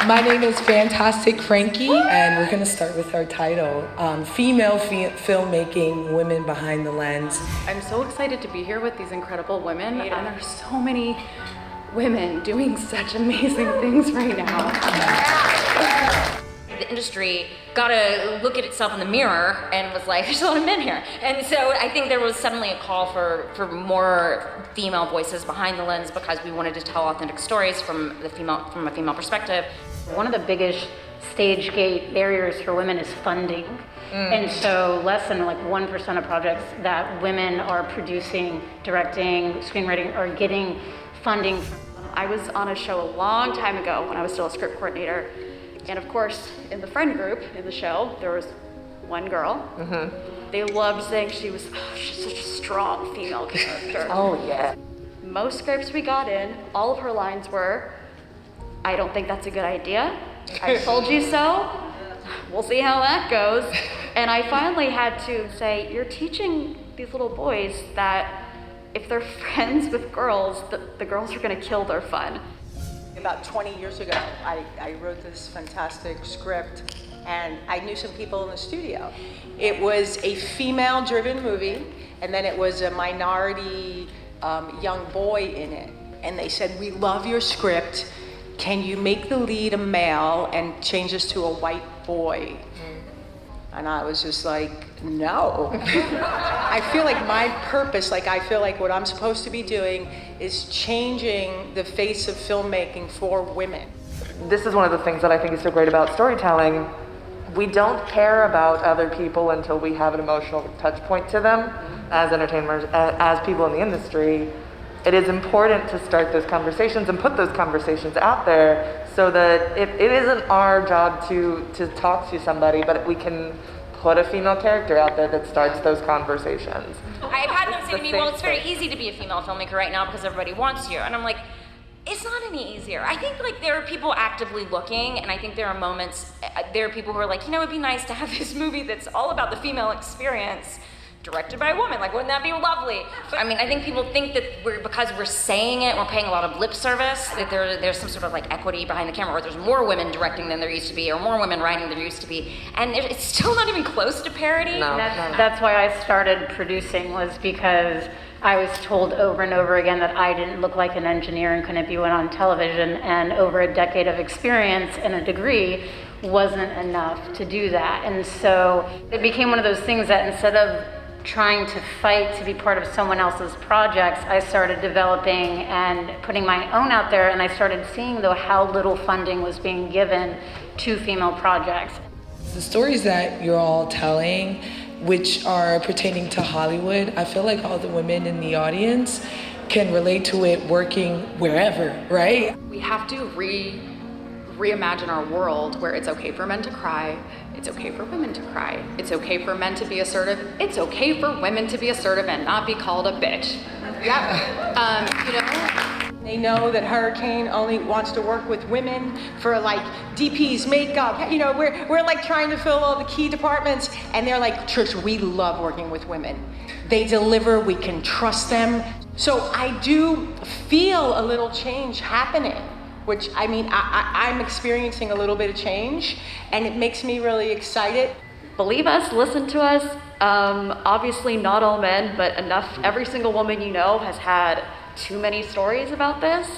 My name is Fantastic Frankey, and we're going to start with our title, Female Filmmaking, Women Behind the Lens. I'm so excited to be here with these incredible women, and there's so many women doing such amazing things right now. The industry got to look at itself in the mirror and was like, there's a lot of men here. And so I think there was suddenly a call for more female voices behind the lens because we wanted to tell authentic stories from a female perspective. One of the biggest stage gate barriers for women is funding. And so less than like 1% of projects that women are producing, directing, screenwriting are getting funding. I was on a show a long time ago when I was still a script coordinator. And of course, in the friend group in the show, there was one girl. They loved saying she's such a strong female character. Oh, yeah. Most scripts we got in, all of her lines were, I don't think that's a good idea. I told you so. We'll see how that goes. And I finally had to say, you're teaching these little boys that if they're friends with girls, the girls are gonna kill their fun. About 20 years ago, I wrote this fantastic script, and I knew some people in the studio. It was a female-driven movie, and then it was a minority young boy in it. And they said, we love your script. Can you make the lead a male and change this to a white boy? And I was just like, no. I feel like my purpose, I feel like what I'm supposed to be doing is changing the face of filmmaking for women. This is one of the things that I think is so great about storytelling. We don't care about other people until we have an emotional touch point to them. As entertainers, as people in the industry, it is important to start those conversations and put those conversations out there so that it isn't our job to talk to somebody, but we can put a female character out there that starts those conversations. I've had them say to me, well, it's very easy to be a female filmmaker right now because everybody wants you. And I'm like, it's not any easier. I think there are people actively looking, and I think there are moments, there are people who are like, it'd be nice to have this movie that's all about the female experience directed by a woman. Wouldn't that be lovely? But, I think people think that because we're saying it, we're paying a lot of lip service, that there's some sort of equity behind the camera, or there's more women directing than there used to be, or more women writing than there used to be. And it's still not even close to parity. No. That's why I started producing, was because I was told over and over again that I didn't look like an engineer and couldn't be one on television, and over a decade of experience and a degree wasn't enough to do that. And so it became one of those things that instead of trying to fight to be part of someone else's projects, I started developing and putting my own out there, and I started seeing though how little funding was being given to female projects. The stories that you're all telling, which are pertaining to Hollywood, I feel like all the women in the audience can relate to it working wherever, right? We have to reimagine our world where it's okay for men to cry, it's okay for women to cry, it's okay for men to be assertive, it's okay for women to be assertive and not be called a bitch. They know that Hurricane only wants to work with women for DPs, makeup, we're trying to fill all the key departments, and they're like, Trish, we love working with women. They deliver, we can trust them. So I do feel a little change happening, which I'm experiencing a little bit of change, and it makes me really excited. Believe us, listen to us. Obviously not all men, but enough. Every single woman you know has had too many stories about this.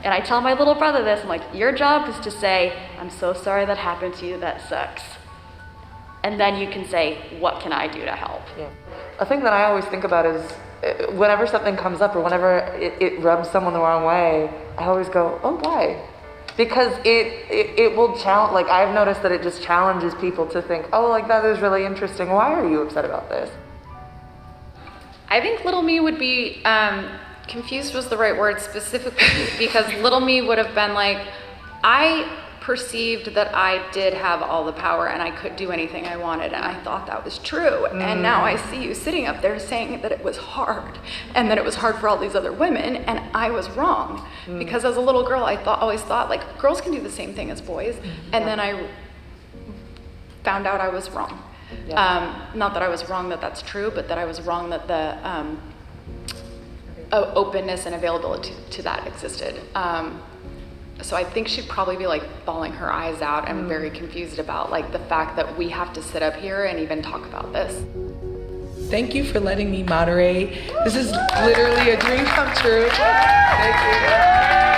And I tell my little brother this, I'm like, your job is to say, I'm so sorry that happened to you, that sucks. And then you can say, what can I do to help? Yeah. A thing that I always think about is whenever something comes up or whenever it rubs someone the wrong way, I always go, oh, why? Because it will challenge, I've noticed that it just challenges people to think, oh, that is really interesting. Why are you upset about this? I think little me would be, confused was the right word specifically, because little me would have been I perceived that I did have all the power and I could do anything I wanted, and I thought that was true. And now I see you sitting up there saying that it was hard, and that it was hard for all these other women, and I was wrong. Because as a little girl, I always thought girls can do the same thing as boys, and then I found out I was wrong. Not that I was wrong that that's true, but that I was wrong that the openness and availability to that existed. So I think she'd probably be like bawling her eyes out and very confused about like the fact that we have to sit up here and even talk about this. Thank you for letting me moderate. This is literally a dream come true. Thank you.